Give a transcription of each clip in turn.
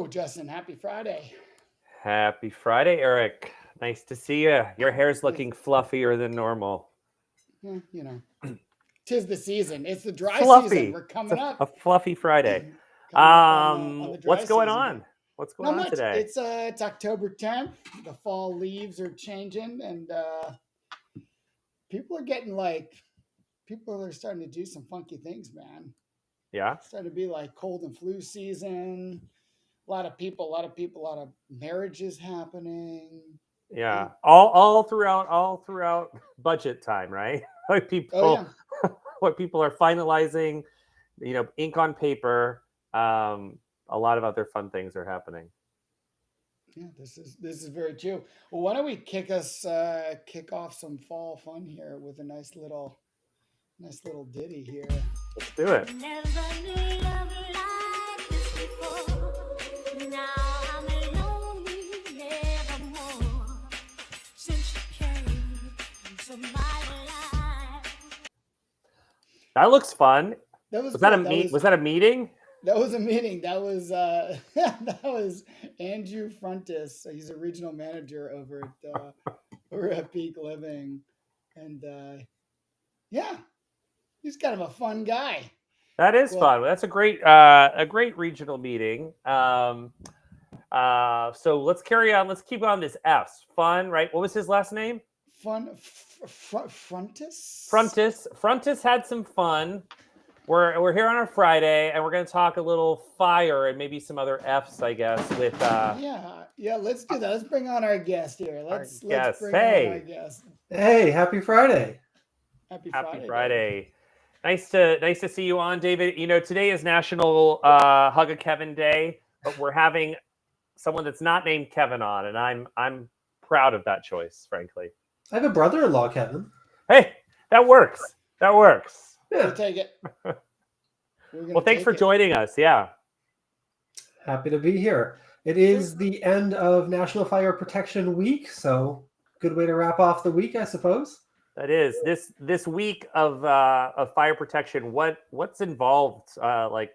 Justin. Happy Friday. Happy Friday, Eric. Nice to see you. Your hair's Yes. looking fluffier than normal. Yeah, tis the season. It's the dry season. Fluffy. We're It's coming a up, fluffy Friday. coming up on the What's dry going season here. on? What's going Not on much. today? It's October 10th. The fall leaves are changing, and people are getting people are starting to do some funky things, man. Yeah, It's starting to be like cold and flu season. A lot of marriages happening. yeah. All throughout budget time, right? Like Oh yeah, what people are finalizing, ink on paper. A lot of other fun things are happening. yeah. This is very true. Well, why don't we kick off some fall fun here with a nice little ditty here. Let's do it. Never knew love like this before. Now I'm lonely, nevermore. Since you came into my life. That looks fun. That was Was that a good. meet? Was that a meeting? That was a meeting. That was that was Andrew Frontis. He's a regional manager over at Peak Living, and yeah, he's kind of a fun guy. That is Well, fun. That's a great regional meeting. So let's carry on. Let's keep on this F's. Fun, right? What was his last name? Frontis. Frontis had some fun. We're here on a Friday, and we're going to talk a little fire and maybe some other F's, I guess. With Yeah. Let's do that. Let's bring on our guest here. our Let's guest. bring on our Hey, guest. Hey, happy Friday. Happy happy Friday, David. Friday. Nice to see you on, David. Today is National Hug a Kevin Day, but we're having someone that's not named Kevin on, and I'm proud of that choice, frankly. I have a brother-in-law, Kevin. Hey, that works. That works. We'll Yeah, take it. We're gonna Well, thanks take for it. joining us. Yeah, happy to be here. It is the end of National Fire Protection Week, so good way to wrap off the week, I suppose. that is this week of fire protection. What's involved? I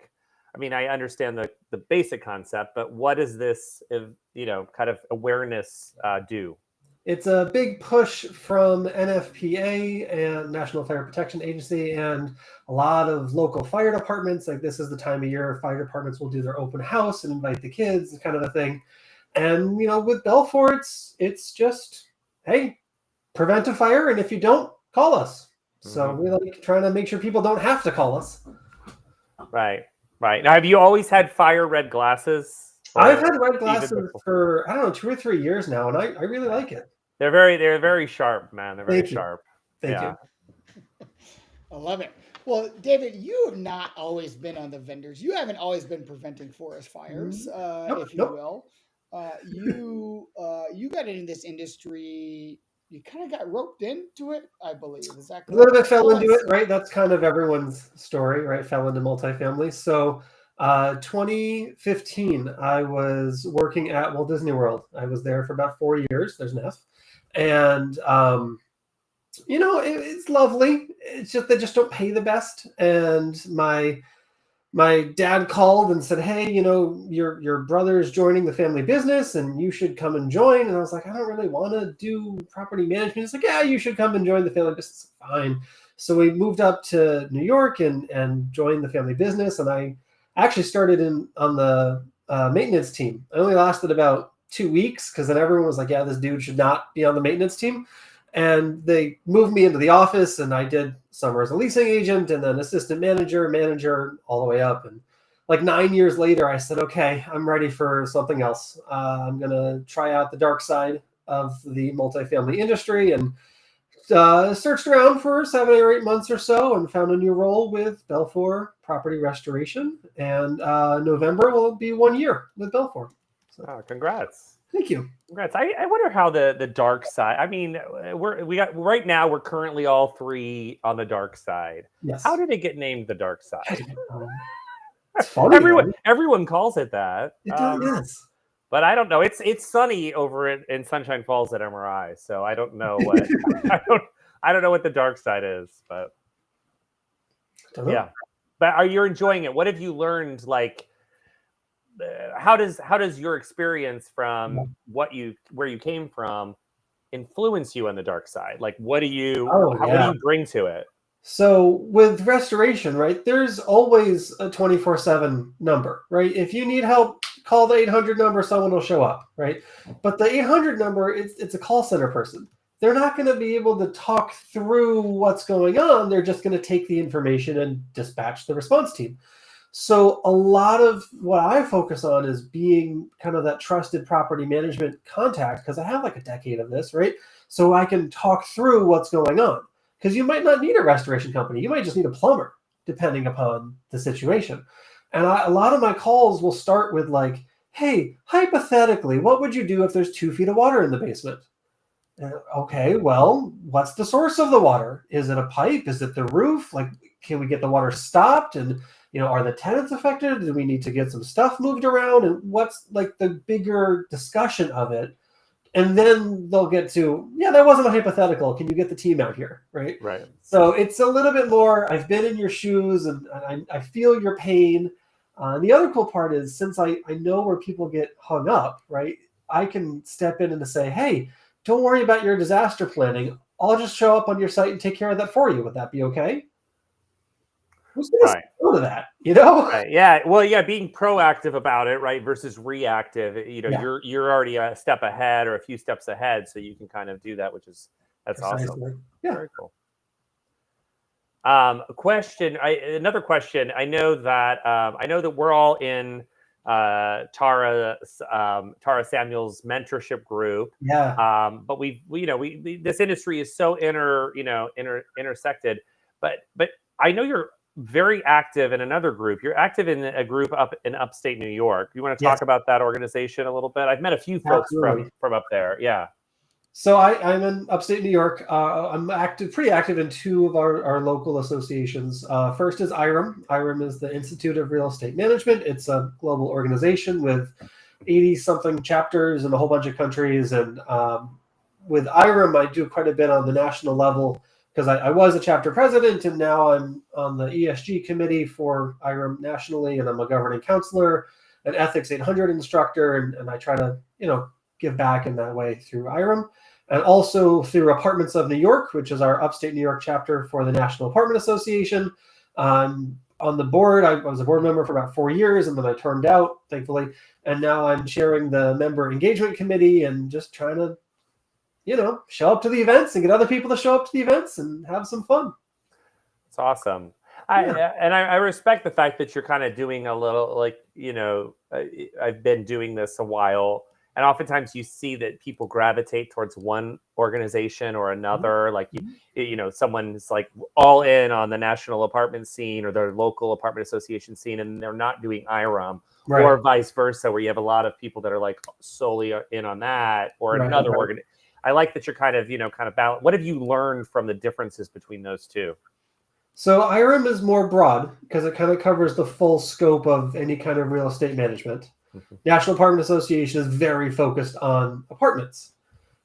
understand the basic concept, but what does this kind of awareness do? It's a big push from NFPA and National Fire Protection Agency and a lot of local fire departments. Like, this is the time of year fire departments will do their open house and invite the kids, kind of a thing. And with Belfour, it's just, hey, prevent a fire, and if you don't, call us. So Mhm. we like trying to make sure people don't have to call us. Right. Now, have you always had fire red glasses? I've Or had red even glasses before? for, I don't know, 2 or 3 years now, and I really like it. They're very sharp, man. They're very Thank you. sharp. Thank Yeah. you. I love it. Well, David, you have not always been on the vendors. You haven't always been preventing forest fires, if you Nope. will. You got into this industry. You kind of got roped into it, I believe. Is that A little bit correct? fell Tell into us. it, right? That's kind of everyone's story, right? Fell into multifamily. So 2015, I was working at Walt Disney World. I was there for about 4 years. There's an F. And, it's lovely. It's just they just don't pay the best. And my dad called and said, hey, your brother's joining the family business and you should come and join. And I was like, I don't really want to do property management. He's like, yeah, you should come and join the family business. Fine. So we moved up to New York and joined the family business. And I actually started on the maintenance team. I only lasted about 2 weeks because then everyone was like, yeah, this dude should not be on the maintenance team. And they moved me into the office, and I did summer as a leasing agent and then assistant manager, all the way up. And like 9 years later, I said, okay, I'm ready for something else. I'm going to try out the dark side of the multifamily industry, and searched around for 7 or 8 months or so and found a new role with Belfour Property Restoration. And November will be 1 year with Belfour. So, Oh, congrats. thank you. Congrats. I wonder how the dark side. I mean, right now we're currently all three on the dark side. Yes. How did it get named the dark side? It's funny. Everyone calls it that. It does, yes. But I don't know. It's sunny over in Sunshine Falls at MRI, so I don't know what I don't know what the dark side is. But Don't know. yeah, but are you enjoying it? What have you learned? Like, how does your experience from where you came from influence you on the dark side? Like, what do you bring to it? So with restoration, right, there's always a 24/7 number, right? If you need help, call the 800 number, someone will show up, right? But the 800 number, it's a call center person. They're not going to be able to talk through what's going on. They're just going to take the information and dispatch the response team. So a lot of what I focus on is being kind of that trusted property management contact, because I have like a decade of this, right? So I can talk through what's going on. Because you might not need a restoration company. You might just need a plumber, depending upon the situation. And a lot of my calls will start with like, hey, hypothetically, what would you do if there's 2 feet of water in the basement? Okay, well, what's the source of the water? Is it a pipe? Is it the roof? Like, can we get the water stopped? And, are the tenants affected? Do we need to get some stuff moved around? And what's like the bigger discussion of it? And then they'll get to, that wasn't a hypothetical. Can you get the team out here? Right. Right. So it's a little bit more, I've been in your shoes and I feel your pain. And the other cool part is, since I know where people get hung up, right, I can step in and say, hey, don't worry about your disaster planning. I'll just show up on your site and take care of that for you. Would that be okay? Who's going to say no to that? Right. Yeah. Well, being proactive about it, right, versus reactive. You're already a step ahead or a few steps ahead, so you can kind of do that, that's Precisely. awesome. Yeah. Very cool. Another question. I know that we're all in Tara Samuel's mentorship group. Yeah. But this industry is so intersected. But I know you're very active in another group. You're active in a group up in upstate New York. You want to talk about that organization a little bit? I've met a few folks from up there. Yeah. So I'm in upstate New York. I'm pretty active in 2 of our local associations. First is IREM. IREM is the Institute of Real Estate Management. It's a global organization with 80-something chapters in a whole bunch of countries. And with IREM, I do quite a bit on the national level, because I was a chapter president, and now I'm on the ESG committee for IREM nationally, and I'm a governing counselor, an Ethics 800 instructor, and I try to, give back in that way through IREM. And also through Apartments of New York, which is our upstate New York chapter for the National Apartment Association. On the board, I was a board member for about 4 years, and then I turned out, thankfully. And now I'm chairing the member engagement committee and just trying to, show up to the events and get other people to show up to the events and have some fun. It's awesome. I respect the fact that you're kind of doing a little, like, I've been doing this a while. And oftentimes you see that people gravitate towards one organization or another. Like, someone's like all in on the national apartment scene or their local apartment association scene, and they're not doing IREM, or vice versa, where you have a lot of people that are like solely in on that or another organ. I like that you're kind of balance. What have you learned from the differences between those two? So IREM is more broad because it kind of covers the full scope of any kind of real estate management. National Apartment Association is very focused on apartments.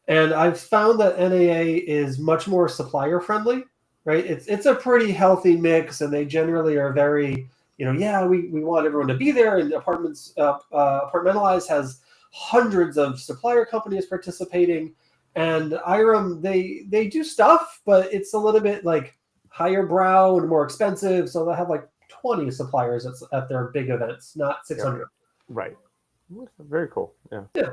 And I've found that NAA is much more supplier friendly, right? It's a pretty healthy mix, and they generally are very, we want everyone to be there. And Apartmentalize has hundreds of supplier companies participating. And IREM, they do stuff, but it's a little bit like higher brow and more expensive. So they'll have like 20 suppliers at their big events, not 600. Right. Very cool. Yeah. Yeah.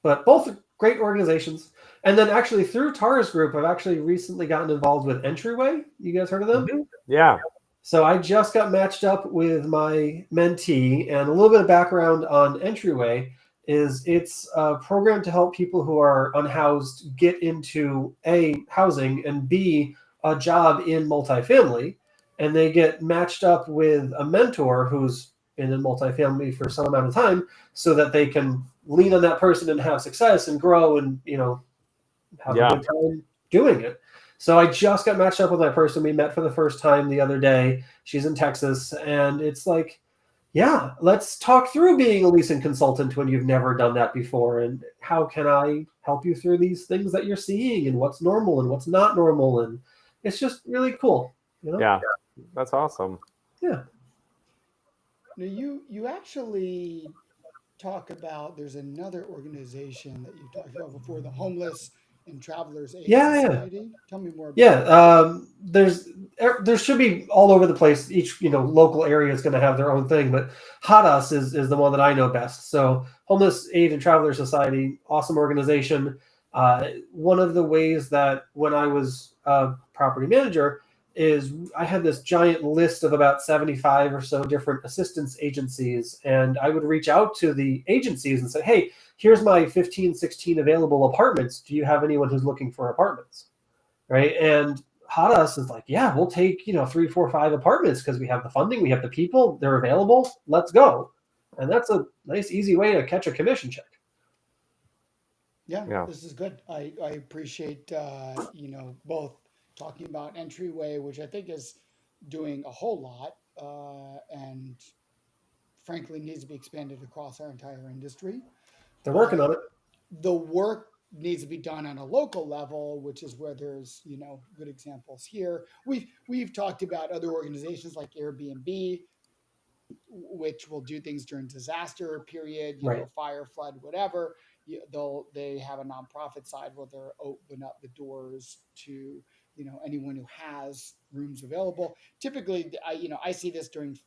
But both great organizations. And then actually through Tara's group, I've actually recently gotten involved with Entryway. You guys heard of them? Mm-hmm. Yeah. So I just got matched up with my mentee, and a little bit of background on Entryway is it's a program to help people who are unhoused get into A, housing, and B, a job in multifamily. And they get matched up with a mentor who's been in multifamily for some amount of time, so that they can lean on that person and have success and grow and, have a good time doing it. So I just got matched up with my person. We met for the first time the other day. She's in Texas, and it's like, yeah, let's talk through being a leasing consultant when you've never done that before. And how can I help you through these things that you're seeing and what's normal and what's not normal? And it's just really cool. Yeah, that's awesome. Yeah. Now you actually talk about there's another organization that you talked about before, the Homeless and Travelers Aid Yeah, yeah. Society. Tell me more about Yeah, that. there should be all over the place. Each local area is going to have their own thing, but Hadas is the one that I know best. So Homeless Aid and Traveler Society, awesome organization. One of the ways that when I was a property manager is I had this giant list of about 75 or so different assistance agencies, and I would reach out to the agencies and say, hey, here's my 15, 16 available apartments. Do you have anyone who's looking for apartments? Right. And Hadas is like, yeah, we'll take, 3, 4, 5 apartments because we have the funding, we have the people, they're available. Let's go. And that's a nice, easy way to catch a commission check. Yeah, Yeah. this is good. I appreciate both talking about Entryway, which I think is doing a whole lot, and frankly needs to be expanded across our entire industry. They're working But on it. the work needs to be done on a local level, which is where there's good examples here. We've talked about other organizations like Airbnb, which will do things during disaster period, Right. fire, flood, whatever. They have a nonprofit side where they'll open up the doors to anyone who has rooms available. Typically, I see this during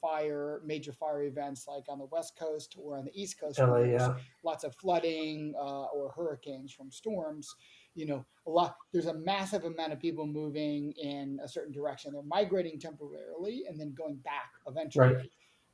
major fire events like on the West Coast or on the East Coast when LA, there's yeah. lots of flooding or hurricanes from storms. A lot. There's a massive amount of people moving in a certain direction. They're migrating temporarily and then going back Right. eventually,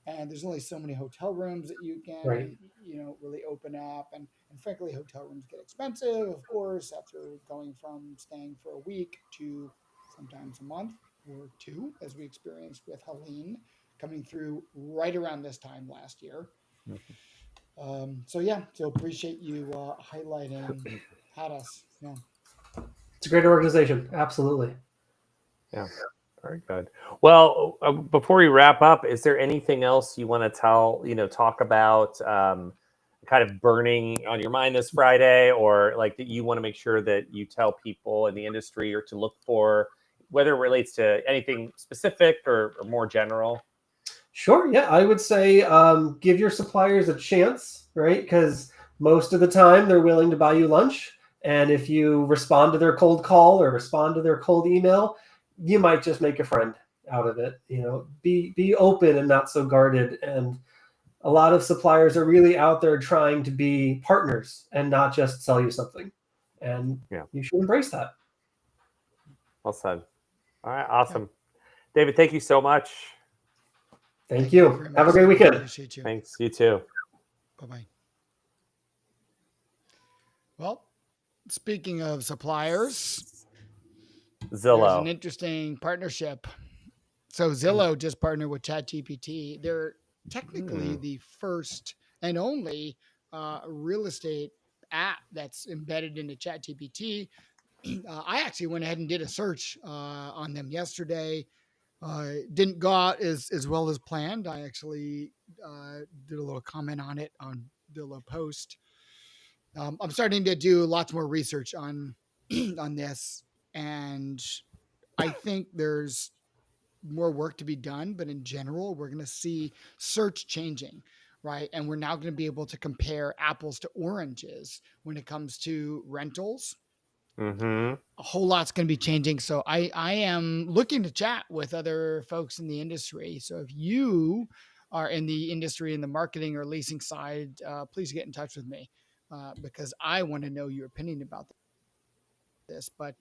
and there's only so many hotel rooms that you Right. can really open up, and frankly hotel rooms get expensive, of course, after going from staying for a week to sometimes a month or two, as we experienced with Helene coming through right around this time last year. Mhm. So appreciate you highlighting Hadas. Yeah. It's a great organization. Absolutely. Yeah. Very good. Well, before we wrap up, is there anything else you want to talk about, kind of burning on your mind this Friday, or like that you want to make sure that you tell people in the industry or to look for, whether it relates to anything specific or more general? Sure. Yeah, I would say give your suppliers a chance, right? Because most of the time they're willing to buy you lunch. And if you respond to their cold call or respond to their cold email, you might just make a friend out of it. Be open and not so guarded. And a lot of suppliers are really out there trying to be partners and not just sell you something. And Yeah. you should embrace that. Well said. All right. Yeah. Awesome. David, thank you so much. Thank you you. very Have a much, great Steve. weekend. Appreciate you. Thanks. You too. Bye-bye. Well, speaking of suppliers, there's an Zillow. interesting partnership. So Zillow just partnered with ChatGPT. They're technically the first and only real estate app that's embedded into ChatGPT. I actually went ahead and did a search on them yesterday. Didn't go out as well as planned. I actually did a little comment on it on the post. I'm starting to do lots more research on on this, and I think there's more work to be done, but in general, we're going to see search changing, right? And we're now going to be able to compare apples to oranges when it comes to rentals. Mm-hmm. A whole lot's going to be changing. So I am looking to chat with other folks in the industry. So if you are in the industry in the marketing or leasing side, please get in touch with me because I want to know your opinion about this. But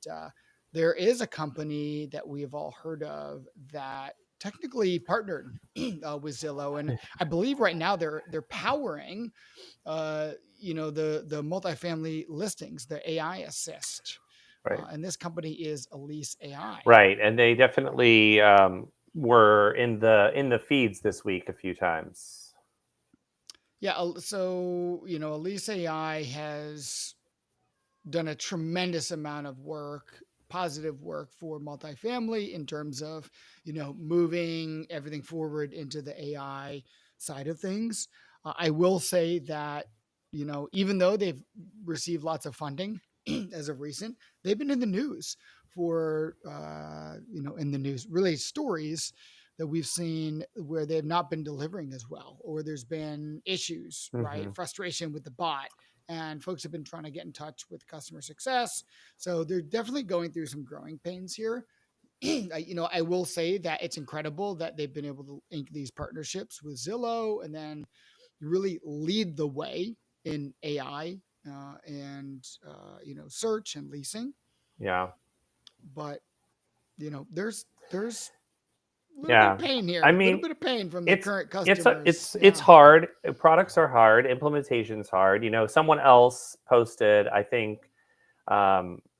there is a company that we have all heard of that technically partnered with Zillow, and I believe right now they're powering the multifamily listings, the AI assist. Right. And this company is Elise AI. Right. And they definitely were in the feeds this week a few times. Yeah. So, Elise AI has done a tremendous amount of work, positive work for multifamily in terms of, moving everything forward into the AI side of things. I will say that, even though they've received lots of funding as of recent, they've been in the news for, in the news, really stories that we've seen where they've not been delivering as well, or there's been issues, right? Frustration with the bot, and folks have been trying to get in touch with customer success. So they're definitely going through some growing pains here. I will say that it's incredible that they've been able to ink these partnerships with Zillow and then really lead the way in AI and search and leasing. Yeah. But there's a little bit of Yeah. pain here, I a little mean, bit of pain from the it's current it's customers. it's hard. Products are hard. Implementation's hard. Someone else posted, I think,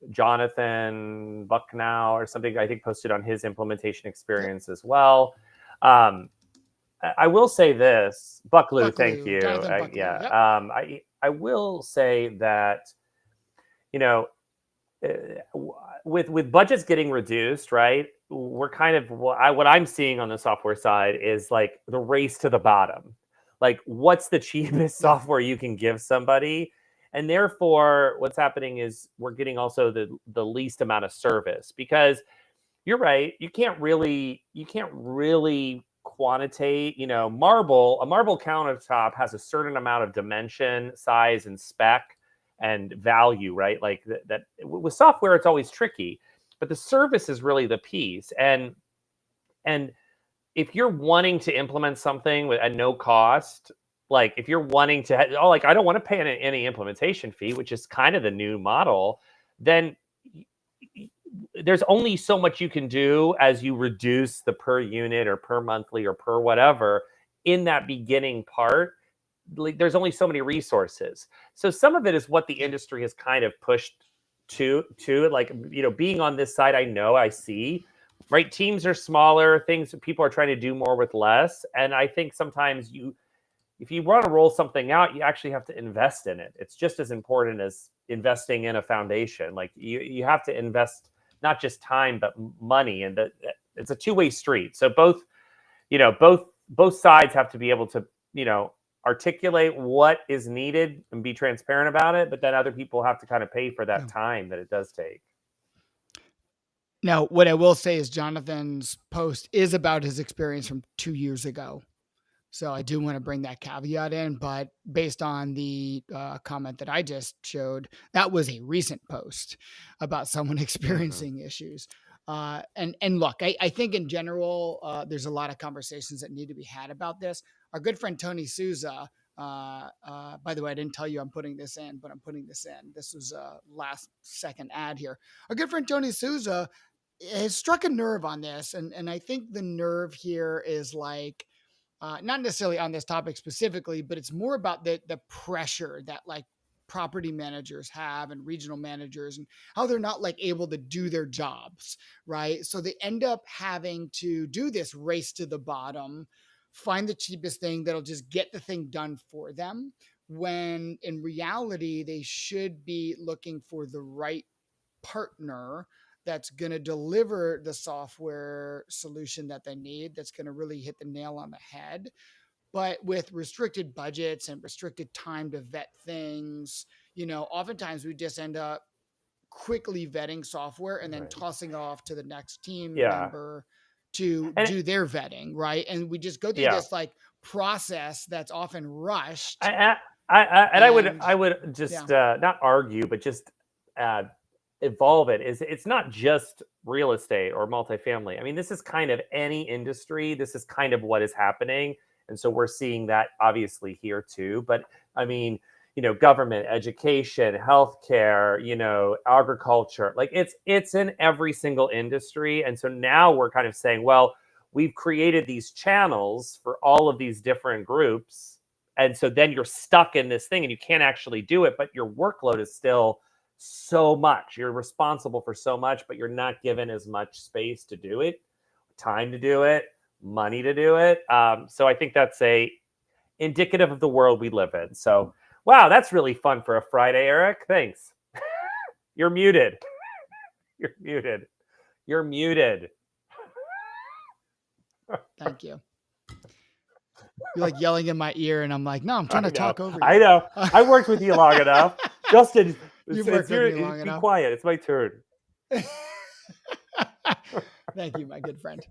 Jonathan Bucknow or something, I think, posted on his implementation experience as well. I will say this, Bucklew, thank you. Jonathan Bucklew. Yeah. Yep. I will say that, you know, with budgets getting reduced, right? We're kind of what I'm seeing on the software side is like the race to the bottom. Like, what's the cheapest software you can give somebody? And therefore, what's happening is we're getting also the least amount of service, because you're right. You can't really quantitate. A marble countertop has a certain amount of dimension, size, and spec and value, right? Like that with software, it's always tricky, but the service is really the piece. And if you're wanting to implement something at no cost, like if you're wanting to, I don't want to pay any implementation fee, which is kind of the new model, then there's only so much you can do as you reduce the per unit or per monthly or per whatever in that beginning part. Like, there's only so many resources. So some of it is what the industry has kind of pushed to like, being on this side, I see, right? Teams are smaller, people are trying to do more with less. And I think sometimes if you want to roll something out, you actually have to invest in it. It's just as important as investing in a foundation. Like you have to invest not just time, but money, and it's a two-way street. So both sides have to be able to, articulate what is needed and be transparent about it. But then other people have to kind of pay for that time that it does take. Now, what I will say is Jonathan's post is about his experience from 2 years ago. So I do want to bring that caveat in, but based on the comment that I just showed, that was a recent post about someone experiencing issues. And look, I think in general, there's a lot of conversations that need to be had about this. Our good friend Tony Souza, by the way, I didn't tell you I'm putting this in, but I'm putting this in. This was a last second ad here. Our good friend Tony Souza has struck a nerve on this. And I think the nerve here is like, not necessarily on this topic specifically, but it's more about the pressure that like property managers have and regional managers and how they're not like able to do their jobs, right? So they end up having to do this race to the bottom, find the cheapest thing that'll just get the thing done for them, when in reality, they should be looking for the right partner that's going to deliver the software solution that they need, that's going to really hit the nail on the head. But with restricted budgets and restricted time to vet things, oftentimes we just end up quickly vetting software and then tossing it off to the next team member to do their vetting, right? And we just go through this like process that's often rushed. I would just not argue, but just evolve it. It's not just real estate or multifamily. I mean, this is kind of any industry. This is kind of what is happening. And so we're seeing that obviously here too. But I mean, government, education, healthcare, agriculture, like it's in every single industry. And so now we're kind of saying, well, we've created these channels for all of these different groups. And so then you're stuck in this thing and you can't actually do it, but your workload is still so much. You're responsible for so much, but you're not given as much space to do it, time to do it, money to do it. So I think that's indicative of the world we live in. So, wow, that's really fun for a Friday, Eric. Thanks. You're muted. You're muted. You're muted. Thank you. You're like yelling in my ear, and I'm like, no, I'm trying to talk over you. I know. I worked with you long enough. Justin, You've worked with me long be enough. quiet. It's my turn. Thank you, my good friend.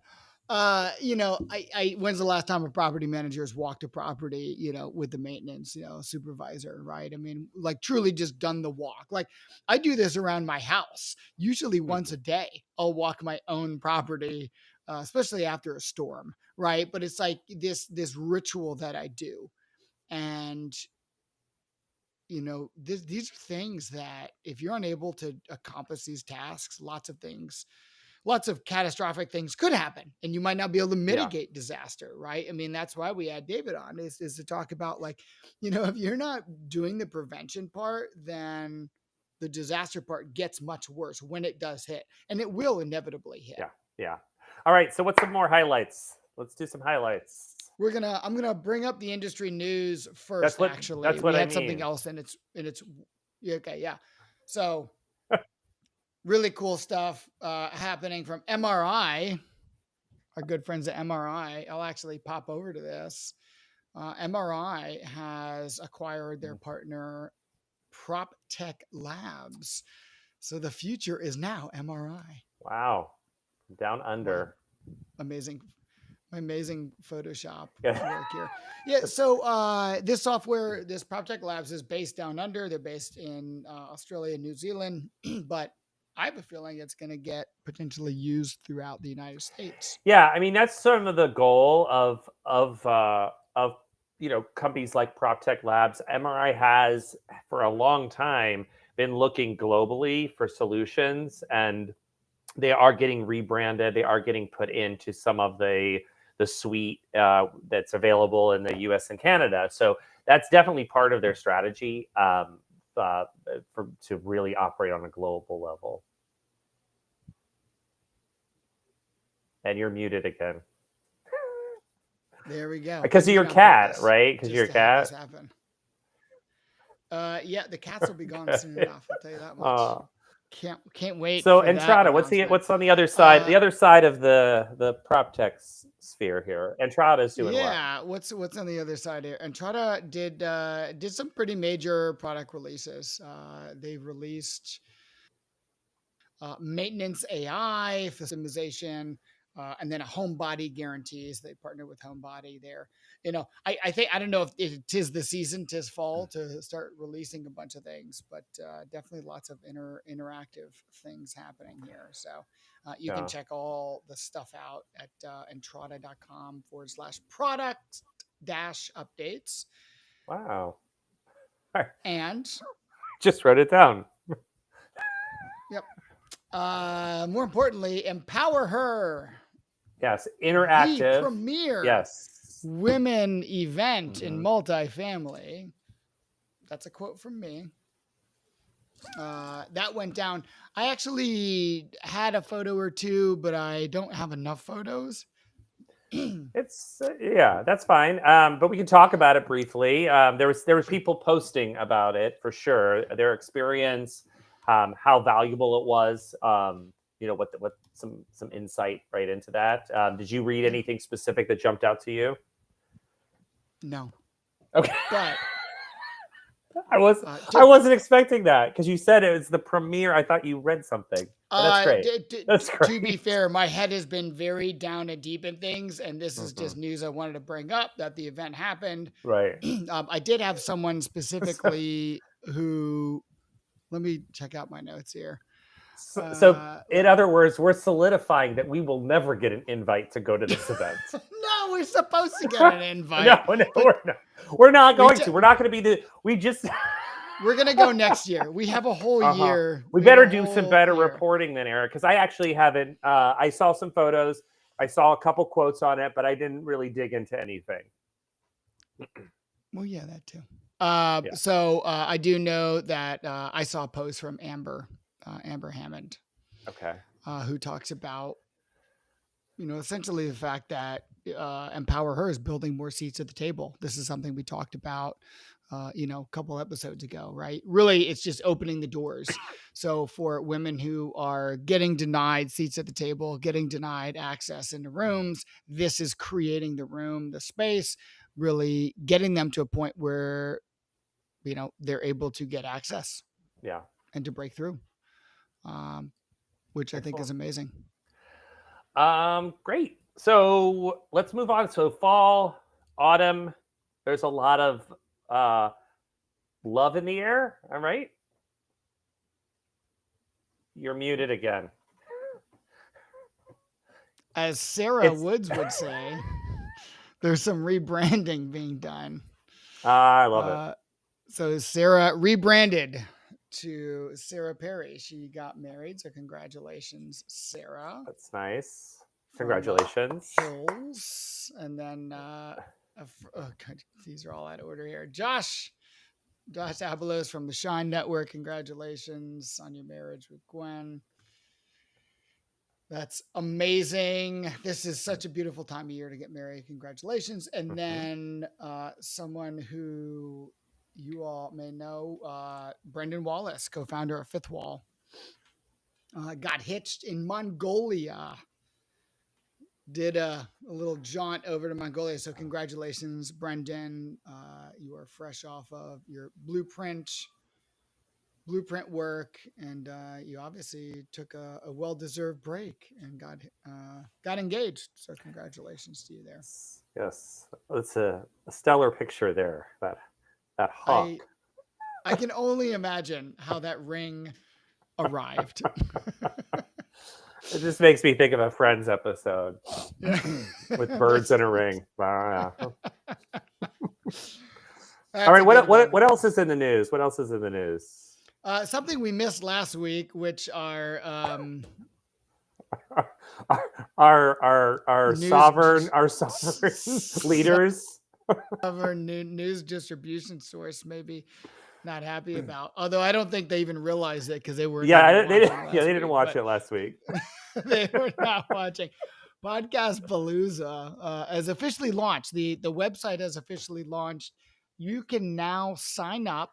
When's the last time a property manager has walked a property, with the maintenance, supervisor, right? I mean, like truly just done the walk. Like I do this around my house, usually once Mhm. a day. I'll walk my own property, especially after a storm, right? But it's like this ritual that I do, and these are things that if you're unable to accomplish these tasks, lots of catastrophic things could happen, and you might not be able to Yeah, mitigate disaster, right? I mean, that's why we had David on, is to talk about, like, if you're not doing the prevention part, then the disaster part gets much worse when it does hit, and it will inevitably hit. yeah, yeah. All right. So what's some more highlights? Let's do some highlights. I'm gonna bring up the industry news That's first. what Actually, that's we what I had something mean. else, and it's yeah, okay, yeah. So really cool stuff happening from MRI. Our good friends at MRI. I'll actually pop over to this. MRI has acquired their partner PropTech Labs. So the future is now MRI. Wow. Down My under. amazing, amazing Photoshop Yeah. work here. Yeah. So this software, this PropTech Labs, is based down under. They're based in Australia and New Zealand, but I have a feeling it's going to get potentially used throughout the United States. Yeah, I mean that's sort of the goal of companies like PropTech Labs. MRI has for a long time been looking globally for solutions, and they are getting rebranded. They are getting put into some of the suite that's available in the U.S. and Canada. So that's definitely part of their strategy to really operate on a global level. And you're muted again. There we go. I Because of did your it on cat, purpose right? Because just your to have this cat. happen. Yeah, the cats will be gone soon enough. I'll tell you that much. uh, Can't wait so for that Entrada, announcement. what's on the other side? Uh, The other side of the prop tech sphere here. Entrada's doing what? yeah, what's on the other side here? Entrada did some pretty major product releases. They released maintenance AI for systemization, and then a home body guarantees. They partner with Home Body there. I think, I don't know if it tis the season, tis fall to start releasing a bunch of things, but definitely lots of interactive things happening here. So you can Yeah. check all the stuff out at entrada.com/product dash updates. Wow. And Just wrote it down. yep. More importantly, Empower Her, Yes. the Interactive. premier Yes. women event in Mhm. multifamily. That's a quote from me. That went down. I actually had a photo or two, but I don't have enough photos. It's yeah, that's fine. But we can talk about it briefly. There was people posting about it for sure, their experience, how valuable it was. What some insight right into that. Did you read Yeah. anything specific that jumped out to you? No, Okay, but I was I wasn't expecting that because you said it was the premiere. I thought you read something. But that's great. That's to be great. fair, my head has been very down and deep in things, and this is Mhm. just news I wanted to bring up that the event happened. Right. I did have someone specifically who, let me check out my notes here. So, Uh, in other words, we're solidifying that we will never get an invite to go to this event. no, we're supposed to get an invite, No, but we're not. We're not we going to. We're not going to be the. We just. we're gonna go next year. We have a whole Uh-huh. year. We We have better a do some whole better year. reporting than Eric because I actually haven't. I saw some photos. I saw a couple quotes on it, but I didn't really dig into anything. Well, yeah, that too. Yeah. So I do know that I saw a post from Amber Hammond, Okay. who talks about, essentially the fact that Empower Her is building more seats at the table. This is something we talked about, a couple episodes ago, right? Really, it's just opening the doors. So for women who are getting denied seats at the table, getting denied access into rooms, this is creating the room, the space, really getting them to a point where, they're able to get access Yeah. and to break through, which I think is Excellent. amazing. Great. So let's move on. So fall, autumn, there's a lot of love in the air. All right. You're muted again. As Sarah It's- Woods would say, there's some rebranding being done. I love it. So Sarah rebranded to Sarah Perry. She got married, so congratulations, Sarah. That's nice. from, Congratulations. Hills, and then God, these are all out of order here. Josh Abelos from the Shine Network. Congratulations on your marriage with Gwen. That's amazing. This is such a beautiful time of year to get married. Congratulations. And then someone who you all may know, Brendan Wallace, co-founder of Fifth Wall, got hitched in Mongolia. Did a little jaunt over to Mongolia. So congratulations, Brendan. You are fresh off of your blueprint work, and you obviously took a well-deserved break and got engaged. So congratulations to you there. Yes, it's a stellar picture there. That hawk. I can only imagine how that ring arrived. It just makes me think of a Friends episode Yeah. with birds in a ring. Wow. That's All right, a good one. what else is in the news? What else is in the news? Something we missed last week, which are our News- sovereign leaders. of our news distribution source maybe not happy about. Although I don't think they even realized it because they were They didn't watch it last week. They were not watching. Podcast Palooza has officially launched. The website has officially launched. You can now sign up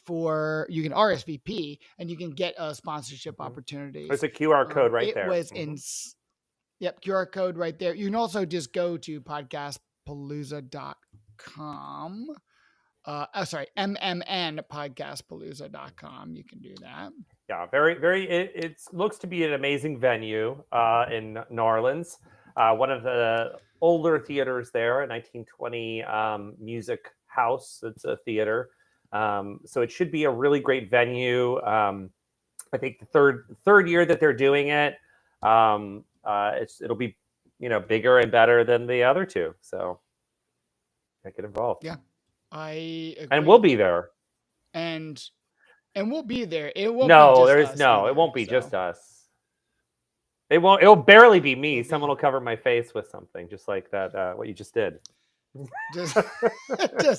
you can RSVP and you can get sponsorship opportunities. There's a QR code right it there. Was QR code right there. You can also just go to podcastpalooza.com. MMNpodcastpalooza.com. You can do that. Yeah, very. It looks to be an amazing venue in New Orleans. One of the older theaters there, a 1920 music house. It's a theater, so it should be a really great venue. I think the third year that they're doing it, it'll be bigger and better than the other two. So get involved. Yeah. I agree. And we'll be there. And we'll be there. It won't. No, be just us either, it won't be so. just us. It'll barely be me. Someone will cover my face with something, just like that. What you just did. Just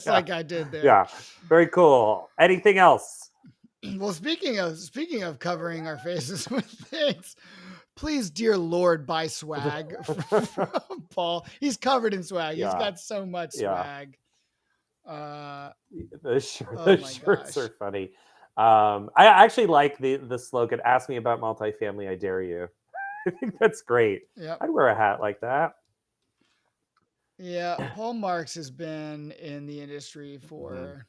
like I did there. Yeah, very cool. Anything else? Well, speaking of covering our faces with things, please, dear Lord, buy swag from Paul. He's covered in swag. Yeah. He's got so much Yeah. swag. The my shirts gosh. are funny. I actually like the slogan, "Ask me about multifamily, I dare you." I think that's great. Yep. I'd wear a hat like that. Yeah, Paul Marks has been in the industry for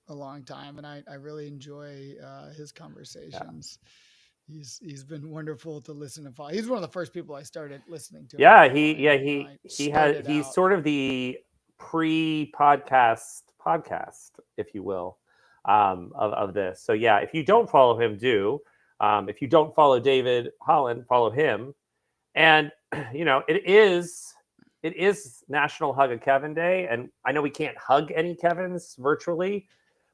a long time, and I really enjoy his conversations. He's been wonderful to listen to. Follow. He's one of the first people I started listening to. Yeah, he's sort of the pre-podcast, if you will, of this. So yeah, if you don't follow him, do. If you don't follow David Holland, follow him. And it is National Hug a Kevin Day, and I know we can't hug any Kevins virtually,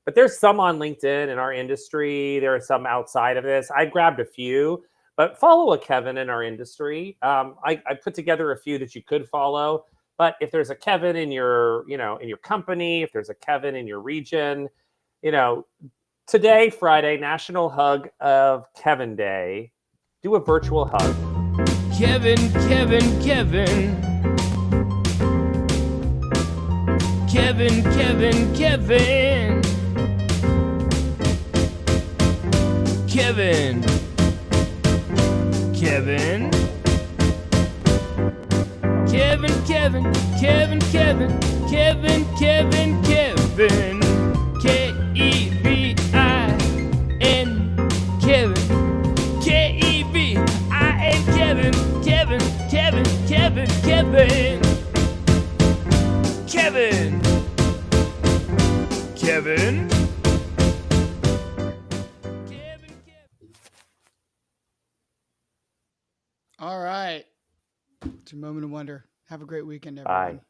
but there's some on LinkedIn in our industry. There are some outside of this. I grabbed a few, but follow a Kevin in our industry. I put together a few that you could follow. But if there's a Kevin in your company, if there's a Kevin in your region, today, Friday, National Hug of Kevin Day. Do a virtual hug. Kevin. Kevin, Kevin. Kevin. Kevin. Kevin. Kevin. Kevin. Kevin, Kevin, Kevin, Kevin, Kevin, Kevin, Kevin, K-E-V-I-N, Kevin, K-E-V-I-N, Kevin, Kevin, Kevin, Kevin, Kevin, Kevin. Kevin. Kevin. All right. It's a moment of wonder. Have a great weekend, Bye. everyone.